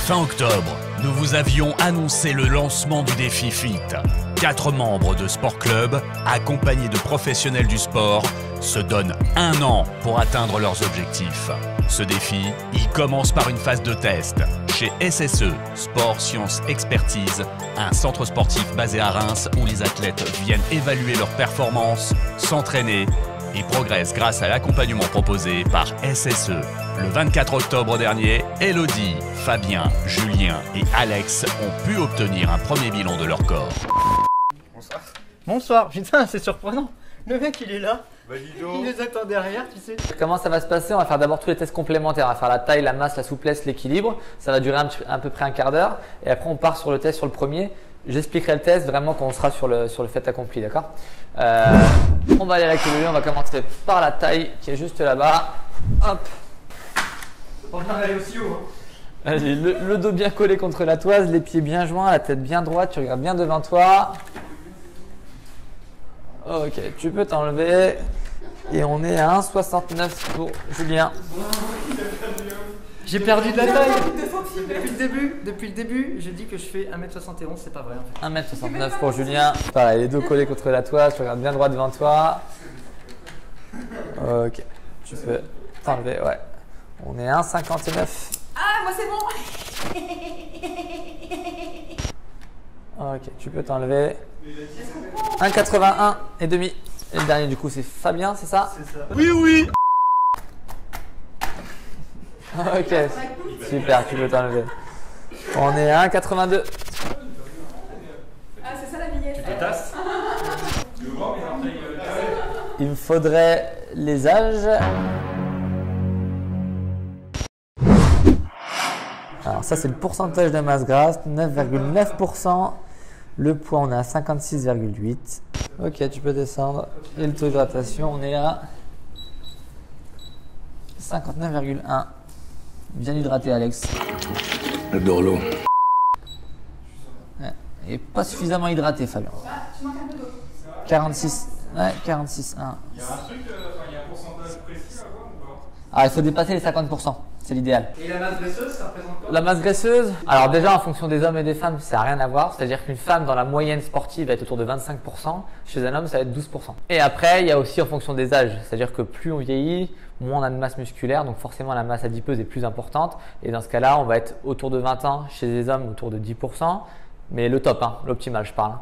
Fin octobre, nous vous avions annoncé le lancement du défi FIT. 4 membres de Sport Club, accompagnés de professionnels du sport, se donnent 1 an pour atteindre leurs objectifs. Ce défi, il commence par une phase de test chez SSE, Sport Sciences Expertise, un centre sportif basé à Reims où les athlètes viennent évaluer leurs performances, s'entraîner et progressent grâce à l'accompagnement proposé par SSE. Le 24 octobre dernier, Elodie, Fabien, Julien et Alex ont pu obtenir un premier bilan de leur corps. Bonsoir. Bonsoir, putain, c'est surprenant. Le mec, il est là. Bah, dis donc. Il nous attend derrière, tu sais. Comment ça va se passer? On va faire d'abord tous les tests complémentaires. On va faire la taille, la masse, la souplesse, l'équilibre. Ça va durer à peu près un quart d'heure. Et après, on part sur le test sur le premier. J'expliquerai le test vraiment quand on sera sur le fait accompli, d'accord? On va aller à la calorie. On va commencer par la taille qui est juste là-bas. Hop. On va aller aussi haut. Vas-y, le dos bien collé contre la toise, les pieds bien joints, la tête bien droite. Tu regardes bien devant toi. Ok, tu peux t'enlever. Et on est à 1,69 pour Julien. J'ai perdu de la taille. Depuis le début, je dis que je fais 1m71, c'est pas vrai en fait. 1,69 pour Julien. Pareil, les dos collés contre la toise, tu regardes bien droit devant toi. Ok, tu peux t'enlever, ouais. On est à 1,59. Ah, moi c'est bon. Ok, tu peux t'enlever. 1,81 et demi. Et le dernier du coup c'est Fabien, c'est ça? C'est ça. Oui, oui. Ok, super, tu peux t'enlever. On est à 1,82. Ah, c'est ça la vignette. Il me faudrait les âges. Alors ça c'est le pourcentage de masse grasse, 9,9%. Le poids on est à 56,8. Ok, tu peux descendre. Et le taux d'hydratation on est à 59,1. Bien hydraté Alex. J'adore l'eau. Ouais. Et pas suffisamment hydraté Fabien. Tu manques un peu d'eau. 46. Ouais, 46,1. Il y a un truc, il y a un pourcentage précis à voir ou pas? Ah, il faut dépasser les 50%. C'est l'idéal. Et la masse graisseuse, ça représente quoi? La masse graisseuse, alors déjà en fonction des hommes et des femmes, ça n'a rien à voir. C'est-à-dire qu'une femme dans la moyenne sportive va être autour de 25%, chez un homme ça va être 12%. Et après, il y a aussi en fonction des âges. C'est-à-dire que plus on vieillit, moins on a de masse musculaire, donc forcément la masse adipeuse est plus importante. Et dans ce cas-là, on va être autour de 20 ans, chez les hommes autour de 10%. Mais le top, hein, l'optimal je parle.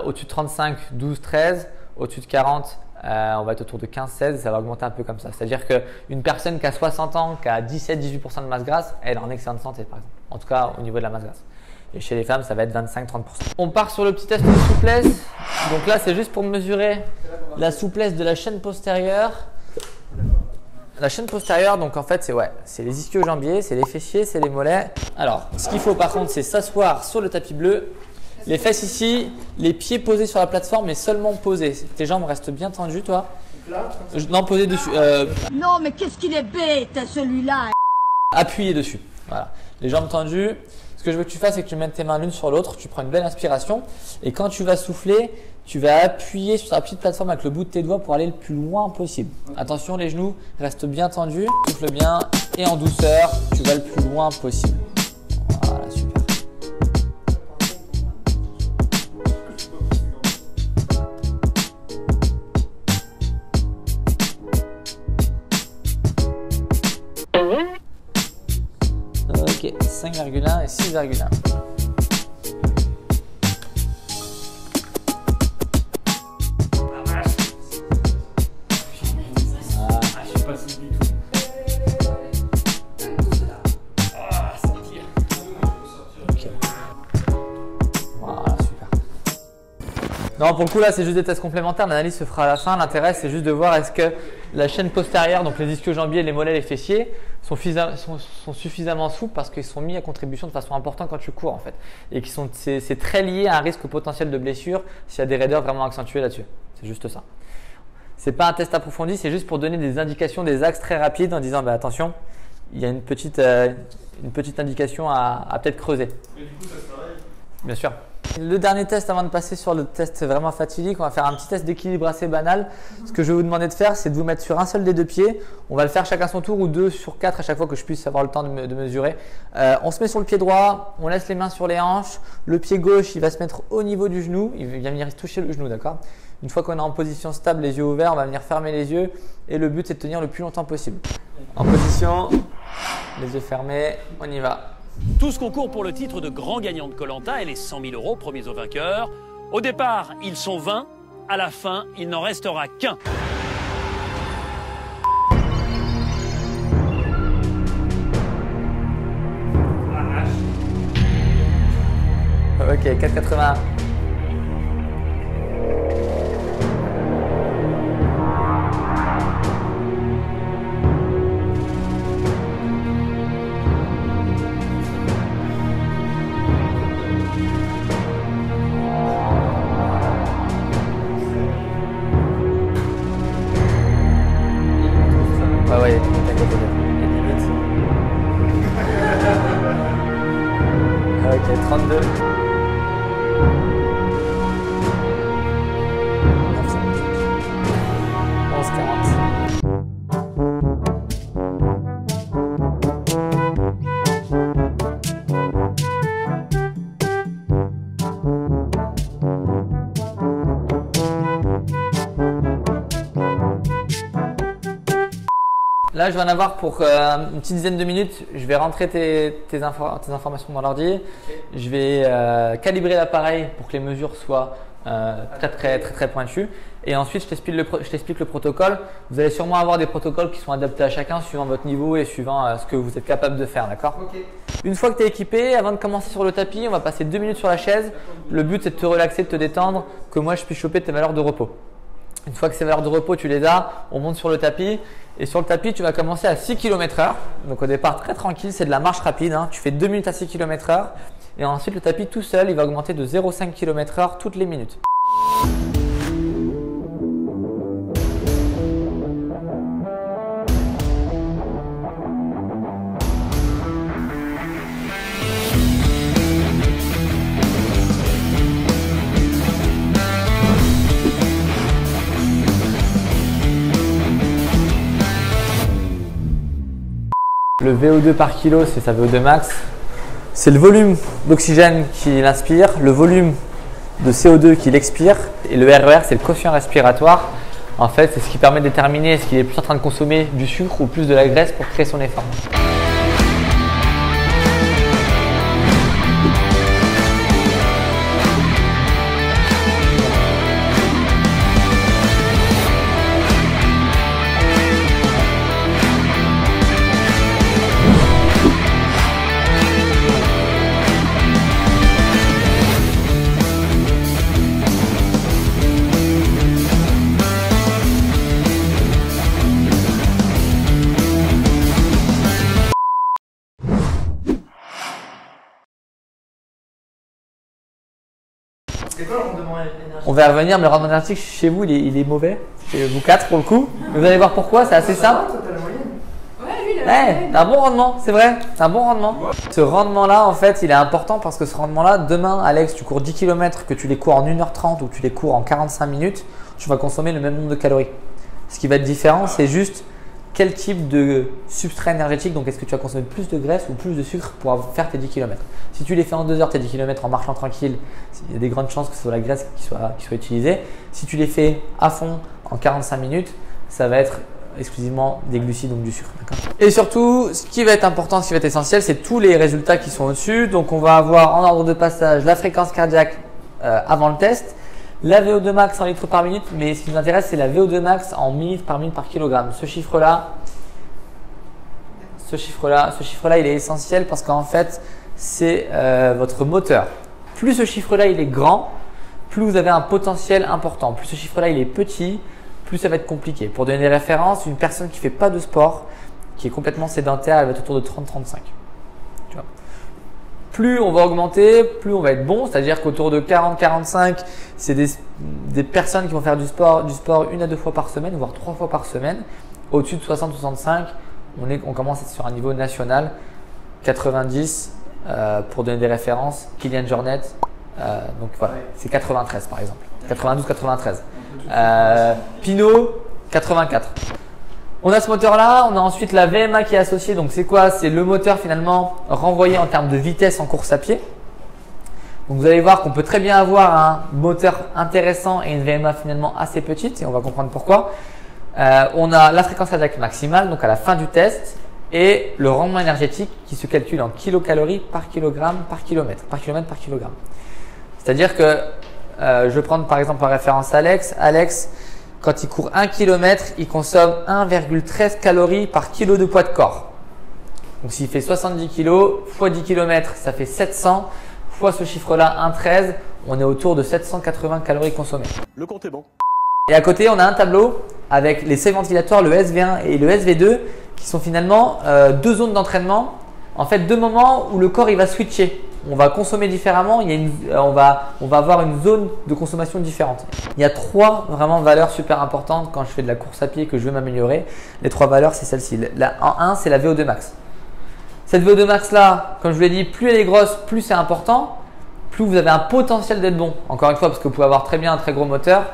Au-dessus de 35, 12, 13. Au-dessus de 40, on va être autour de 15-16 et ça va augmenter un peu comme ça. C'est-à-dire qu'une personne qui a 60 ans, qui a 17-18% de masse grasse, elle est en excellente santé par exemple. En tout cas au niveau de la masse grasse. Et chez les femmes, ça va être 25-30%. On part sur le petit test de souplesse. Donc là, c'est juste pour mesurer la souplesse de la chaîne postérieure. La chaîne postérieure, donc en fait, c'est les ischio-jambiers, c'est les fessiers, c'est les mollets. Alors, ce qu'il faut par contre, c'est s'asseoir sur le tapis bleu. Les fesses ici, les pieds posés sur la plateforme, mais seulement posés. Tes jambes restent bien tendues, toi. Non, posées dessus. Non, mais qu'est-ce qu'il est bête, celui-là. Appuyez dessus. Voilà. Les jambes tendues. Ce que je veux que tu fasses, c'est que tu mettes tes mains l'une sur l'autre. Tu prends une belle inspiration. Et quand tu vas souffler, tu vas appuyer sur la petite plateforme avec le bout de tes doigts pour aller le plus loin possible. Attention, les genoux restent bien tendus. Souffle bien. Et en douceur, tu vas le plus loin possible. Voilà, super. Ok, 5,1 et 6,1. Je suis pas si du tout. Ok. Voilà, super. Non, pour le coup, là, c'est juste des tests complémentaires. L'analyse se fera à la fin. L'intérêt, c'est juste de voir est-ce que la chaîne postérieure, donc les ischio-jambiers, les mollets, les fessiers, sont suffisamment souples parce qu'ils sont mis à contribution de façon importante quand tu cours en fait. Et c'est très lié à un risque potentiel de blessure s'il y a des raideurs vraiment accentuées là-dessus. C'est juste ça. C'est pas un test approfondi, c'est juste pour donner des indications, des axes très rapides en disant bah, attention, il y a une petite indication à peut-être creuser. Mais du coup, ça se travaille. Bien sûr. Le dernier test avant de passer sur le test vraiment fatidique, on va faire un petit test d'équilibre assez banal. Ce que je vais vous demander de faire, c'est de vous mettre sur un seul des deux pieds. On va le faire chacun son tour ou 2 sur 4 à chaque fois que je puisse avoir le temps de mesurer. On se met sur le pied droit, on laisse les mains sur les hanches. Le pied gauche, il va se mettre au niveau du genou. Il va venir toucher le genou, d'accord? Une fois qu'on est en position stable, les yeux ouverts, on va venir fermer les yeux. Et le but, c'est de tenir le plus longtemps possible. En position, les yeux fermés, on y va. Tous concourent pour le titre de grand gagnant de Koh-Lanta et les 100 000 euros, premiers aux vainqueurs. Au départ, ils sont 20. À la fin, il n'en restera qu'un. Ok, 4,80. Ouais, t'inquiète pas. Ok, 32. 11,40. Là, je vais en avoir pour une petite dizaine de minutes. Je vais rentrer tes informations dans l'ordi. Je vais calibrer l'appareil pour que les mesures soient très pointues. Et ensuite, je t'explique le protocole. Vous allez sûrement avoir des protocoles qui sont adaptés à chacun suivant votre niveau et suivant ce que vous êtes capable de faire, d'accord? Ok. Une fois que tu es équipé, avant de commencer sur le tapis, on va passer 2 minutes sur la chaise. Le but, c'est de te relaxer, de te détendre, que moi, je puisse choper tes valeurs de repos. Une fois que ces valeurs de repos, tu les as, on monte sur le tapis. Et sur le tapis, tu vas commencer à 6 km/h. Donc au départ, très tranquille, c'est de la marche rapide, hein. Tu fais 2 minutes à 6 km/h. Et ensuite, le tapis tout seul, il va augmenter de 0,5 km/h toutes les minutes. Le VO2 par kilo, c'est sa VO2 max. C'est le volume d'oxygène qu'il inspire, le volume de CO2 qu'il expire. Et le RER, c'est le quotient respiratoire. En fait, c'est ce qui permet de déterminer est-ce qu'il est plus en train de consommer du sucre ou plus de la graisse pour créer son effort. C'est quoi le rendement énergétique? On va y revenir, mais le rendement énergétique chez vous, il est mauvais. Chez vous 4 pour le coup. Mais vous allez voir pourquoi, c'est assez simple. Toi, t'as la moyenne. Ouais, lui, il a Ouais, t'as un bon rendement, c'est vrai, t'as un bon rendement. Ce rendement-là, en fait, il est important parce que ce rendement-là, demain, Alex, tu cours 10 km, que tu les cours en 1h30 ou que tu les cours en 45 minutes, tu vas consommer le même nombre de calories. Ce qui va être différent, c'est juste quel type de substrat énergétique, donc est-ce que tu vas consommer plus de graisse ou plus de sucre pour faire tes 10 km. Si tu les fais en 2 heures, tes 10 km en marchant tranquille, il y a des grandes chances que ce soit la graisse qui soit utilisée. Si tu les fais à fond en 45 minutes, ça va être exclusivement des glucides, donc du sucre. Et surtout, ce qui va être important, ce qui va être essentiel, c'est tous les résultats qui sont au-dessus. Donc on va avoir en ordre de passage la fréquence cardiaque avant le test, la VO2 max en litres par minute, mais ce qui nous intéresse, c'est la VO2 max en millilitres par minute par kilogramme. Ce chiffre-là, il est essentiel parce qu'en fait, c'est votre moteur. Plus ce chiffre-là, il est grand, plus vous avez un potentiel important. Plus ce chiffre-là, il est petit, plus ça va être compliqué. Pour donner des références, une personne qui ne fait pas de sport, qui est complètement sédentaire, elle va être autour de 30-35. Plus on va augmenter, plus on va être bon. C'est-à-dire qu'autour de 40-45, c'est des personnes qui vont faire du sport 1 à 2 fois par semaine, voire 3 fois par semaine. Au-dessus de 60-65, on commence à être sur un niveau national. 90, pour donner des références, Kylian Jornet, Donc voilà, c'est 93 par exemple. 92-93. Pinot, 84. On a ce moteur-là, on a ensuite la VMA qui est associée. Donc c'est quoi? C'est le moteur finalement renvoyé en termes de vitesse en course à pied. Donc vous allez voir qu'on peut très bien avoir un moteur intéressant et une VMA finalement assez petite et on va comprendre pourquoi. On a la fréquence cardiaque maximale, donc à la fin du test, et le rendement énergétique qui se calcule en kilocalories par kilogramme par kilomètre, par kilogramme. C'est-à-dire que je vais prendre par exemple en référence Alex. Alex, quand il court 1 km, il consomme 1,13 calories par kilo de poids de corps. Donc s'il fait 70 kg, fois 10 km, ça fait 700. Fois ce chiffre-là, 1,13, on est autour de 780 calories consommées. Le compte est bon. Et à côté, on a un tableau avec les seuils ventilateurs, le SV1 et le SV2, qui sont finalement deux zones d'entraînement. En fait, deux moments où le corps il va switcher. On va consommer différemment, on va avoir une zone de consommation différente. Il y a trois vraiment valeurs super importantes quand je fais de la course à pied que je veux m'améliorer. Les trois valeurs, c'est celle-ci. En 1, c'est la VO2 max. Cette VO2 max là, comme je vous l'ai dit, plus elle est grosse, plus c'est important, plus vous avez un potentiel d'être bon. Encore une fois, parce que vous pouvez avoir très bien un très gros moteur,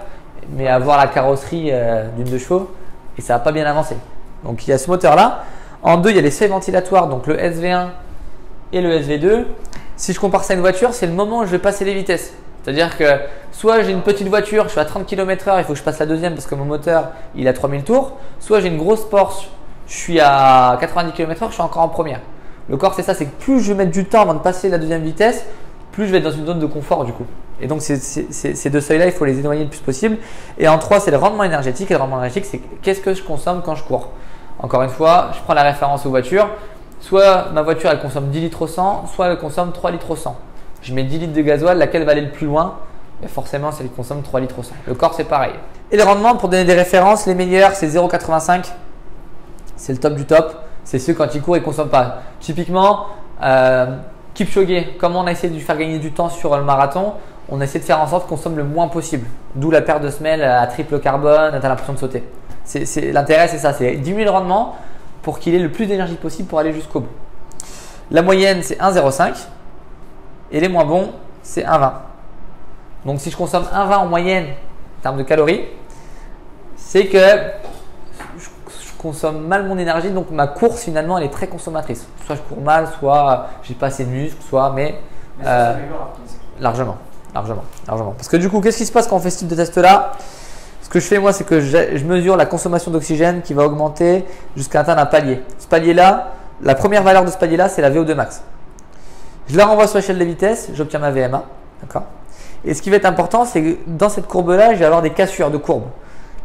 mais avoir la carrosserie d'une 2 chevaux et ça va pas bien avancer. Donc il y a ce moteur là. En 2, il y a les seuils ventilatoires, donc le SV1 et le SV2. Si je compare ça à une voiture, c'est le moment où je vais passer les vitesses. C'est-à-dire que soit j'ai une petite voiture, je suis à 30 km/h, il faut que je passe la deuxième parce que mon moteur il a 3000 tours. Soit j'ai une grosse Porsche, je suis à 90 km/h, je suis encore en première. Le corps c'est ça, c'est que plus je vais mettre du temps avant de passer la deuxième vitesse, plus je vais être dans une zone de confort du coup. Et donc ces deux seuils là, il faut les éloigner le plus possible. Et en 3, c'est le rendement énergétique. Et le rendement énergétique, c'est qu'est-ce que je consomme quand je cours. Encore une fois, je prends la référence aux voitures. Soit ma voiture elle consomme 10 litres au 100, soit elle consomme 3 litres au 100. Je mets 10 litres de gasoil, laquelle va aller le plus loin? Et forcément, celle qui consomme 3 litres au 100. Le corps c'est pareil. Et le rendement, pour donner des références, les meilleurs c'est 0,85. C'est le top du top. C'est ceux quand ils courent, ils ne consomment pas. Typiquement, Kipchoge, comment on a essayé de lui faire gagner du temps sur le marathon, on a essayé de faire en sorte qu'on consomme le moins possible. D'où la paire de semelles à triple carbone, tu as l'impression de sauter. L'intérêt c'est ça, c'est diminuer le rendement pour qu'il ait le plus d'énergie possible pour aller jusqu'au bout. La moyenne c'est 1,05 et les moins bons c'est 1,20. Donc si je consomme 1,20 en moyenne en termes de calories, c'est que je consomme mal mon énergie, donc ma course finalement elle est très consommatrice. Soit je cours mal, soit j'ai pas assez de muscles, soit mais largement. Parce que du coup, qu'est-ce qui se passe quand on fait ce type de test là? Ce que je fais moi, c'est que je mesure la consommation d'oxygène qui va augmenter jusqu'à atteindre un palier. Ce palier là, la première valeur de ce palier là, c'est la VO2 max. Je la renvoie sur l'échelle de vitesse, j'obtiens ma VMA, d'accord. Et ce qui va être important, c'est que dans cette courbe là, je vais avoir des cassures de courbe.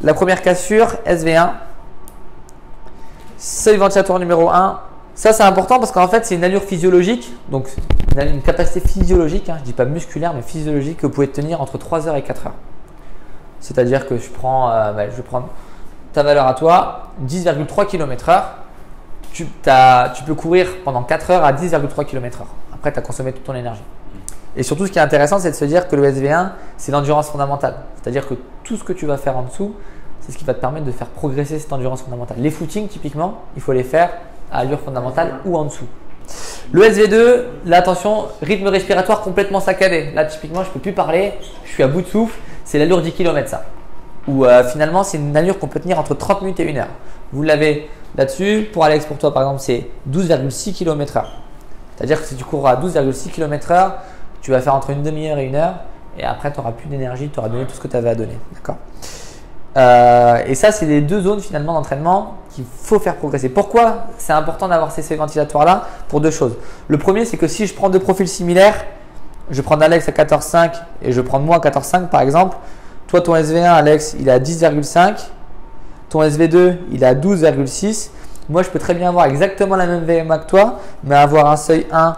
La première cassure, SV1, seuil ventilatoire numéro 1. Ça, c'est important parce qu'en fait, c'est une allure physiologique, donc une capacité physiologique, je ne dis pas musculaire, mais physiologique que vous pouvez tenir entre 3 heures et 4 heures. C'est-à-dire que je vais prendre ta valeur à toi, 10,3 km/h. Tu peux courir pendant 4 heures à 10,3 km/h. Après, tu as consommé toute ton énergie. Et surtout, ce qui est intéressant, c'est de se dire que le SV1, c'est l'endurance fondamentale. C'est-à-dire que tout ce que tu vas faire en dessous, c'est ce qui va te permettre de faire progresser cette endurance fondamentale. Les footings, typiquement, il faut les faire à allure fondamentale ou en dessous. Le SV2, là attention, rythme respiratoire complètement saccadé. Là typiquement, je ne peux plus parler, je suis à bout de souffle, c'est l'allure 10 km ça. Ou finalement, c'est une allure qu'on peut tenir entre 30 minutes et 1 heure. Vous l'avez là-dessus. Pour Alex, pour toi par exemple, c'est 12,6 km/h. C'est-à-dire que si tu cours à 12,6 km/h, tu vas faire entre une demi-heure et 1 heure et après tu n'auras plus d'énergie, tu auras donné tout ce que tu avais à donner. D'accord. Et ça, c'est les deux zones finalement d'entraînement qu'il faut faire progresser. Pourquoi c'est important d'avoir ces seuils ventilatoires là? Pour deux choses. Le premier, c'est que si je prends deux profils similaires, je prends Alex à 14,5 et je prends moi à 14,5 par exemple. Toi, ton SV1, Alex, il est à 10,5. Ton SV2, il est à 12,6. Moi, je peux très bien avoir exactement la même VMA que toi, mais avoir un seuil 1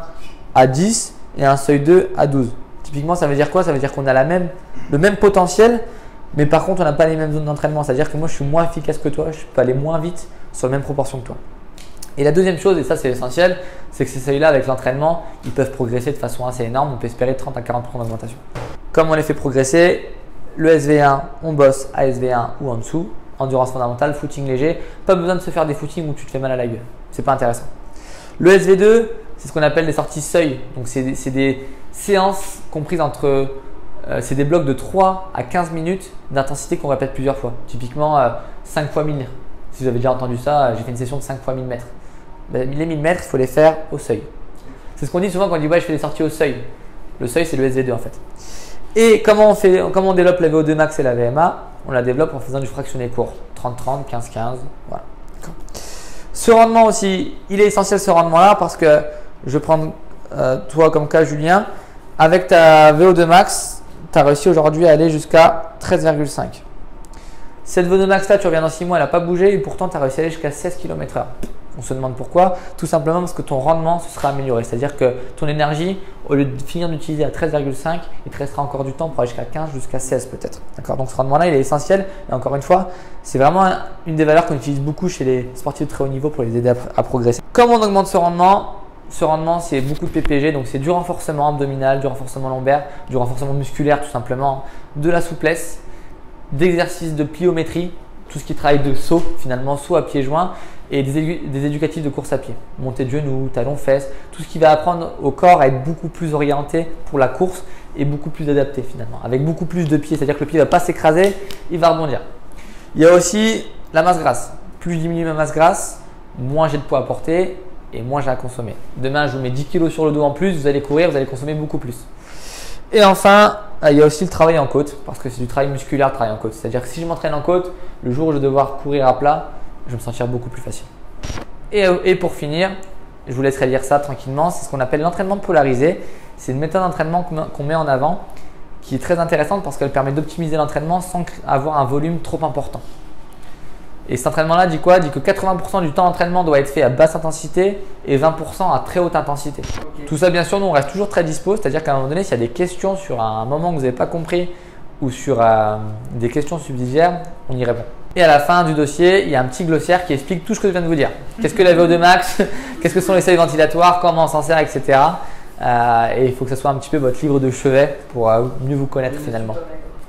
à 10 et un seuil 2 à 12. Typiquement, ça veut dire quoi? Ça veut dire qu'on a le même potentiel, mais par contre, on n'a pas les mêmes zones d'entraînement. C'est-à-dire que moi, je suis moins efficace que toi, je peux aller moins vite sur la même proportion que toi. Et la deuxième chose, et ça c'est essentiel, c'est que ces seuils-là, avec l'entraînement, ils peuvent progresser de façon assez énorme. On peut espérer 30 à 40% d'augmentation. Comme on les fait progresser, le SV1, on bosse à SV1 ou en dessous. Endurance fondamentale, footing léger. Pas besoin de se faire des footings où tu te fais mal à la gueule. C'est pas intéressant. Le SV2, c'est ce qu'on appelle des sorties seuil. Donc c'est séance comprise entre, c'est des blocs de 3 à 15 minutes d'intensité qu'on répète plusieurs fois. Typiquement 5 fois 1000. Si vous avez déjà entendu ça, j'ai fait une session de 5 fois 1000 mètres. Ben, les 1000 mètres, il faut les faire au seuil. C'est ce qu'on dit souvent quand on dit ouais, je fais des sorties au seuil. Le seuil, c'est le SV2 en fait. Et comment on développe la VO2 max et la VMA? On la développe en faisant du fractionné court. 30-30, 15-15, voilà. Ce rendement aussi, il est essentiel ce rendement-là parce que je prends toi comme cas Julien, avec ta VO2 max, tu as réussi aujourd'hui à aller jusqu'à 13,5. Cette VO2 max là, tu reviens dans 6 mois, elle n'a pas bougé et pourtant tu as réussi à aller jusqu'à 16 km/h. On se demande pourquoi, tout simplement parce que ton rendement se sera amélioré. C'est-à-dire que ton énergie, au lieu de finir d'utiliser à 13,5, il te restera encore du temps pour aller jusqu'à 15, jusqu'à 16 peut-être. D'accord. Donc ce rendement-là, il est essentiel. Et encore une fois, c'est vraiment une des valeurs qu'on utilise beaucoup chez les sportifs de très haut niveau pour les aider à progresser. Comment on augmente ce rendement? Ce rendement, c'est beaucoup de PPG, donc c'est du renforcement abdominal, du renforcement lombaire, du renforcement musculaire tout simplement, de la souplesse, d'exercices de pliométrie, tout ce qui travaille de saut finalement, saut à pieds joints, et des éducatifs de course à pied, montée de genoux, talons, fesses, tout ce qui va apprendre au corps à être beaucoup plus orienté pour la course et beaucoup plus adapté finalement, avec beaucoup plus de pieds, c'est-à-dire que le pied ne va pas s'écraser, il va rebondir. Il y a aussi la masse grasse. Plus je diminue ma masse grasse, moins j'ai de poids à porter et moins j'ai à consommer. Demain, je vous mets 10 kg sur le dos en plus, vous allez courir, vous allez consommer beaucoup plus. Et enfin, il y a aussi le travail en côte, parce que c'est du travail musculaire, le travail en côte. C'est-à-dire que si je m'entraîne en côte, le jour où je vais devoir courir à plat, je vais me sentir beaucoup plus facile. Et pour finir, je vous laisserai lire ça tranquillement, c'est ce qu'on appelle l'entraînement polarisé. C'est une méthode d'entraînement qu'on met en avant qui est très intéressante parce qu'elle permet d'optimiser l'entraînement sans avoir un volume trop important. Et cet entraînement-là dit quoi? Dit que 80% du temps d'entraînement doit être fait à basse intensité et 20% à très haute intensité. Okay. Tout ça, bien sûr, nous, on reste toujours très dispo. C'est-à-dire qu'à un moment donné, s'il y a des questions sur un moment que vous n'avez pas compris ou sur des questions subsidiaires, on y répond. Et à la fin du dossier, il y a un petit glossaire qui explique tout ce que je viens de vous dire. Qu'est-ce que la VO2 max? Qu'est-ce que sont les seuils ventilatoires? Comment on s'en sert, etc. Et il faut que ce soit un petit peu votre livre de chevet pour mieux vous connaître finalement.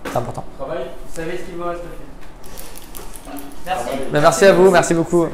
C'est important. Vous savez ce qu'il vous reste à faire. Merci. Merci à vous, merci beaucoup.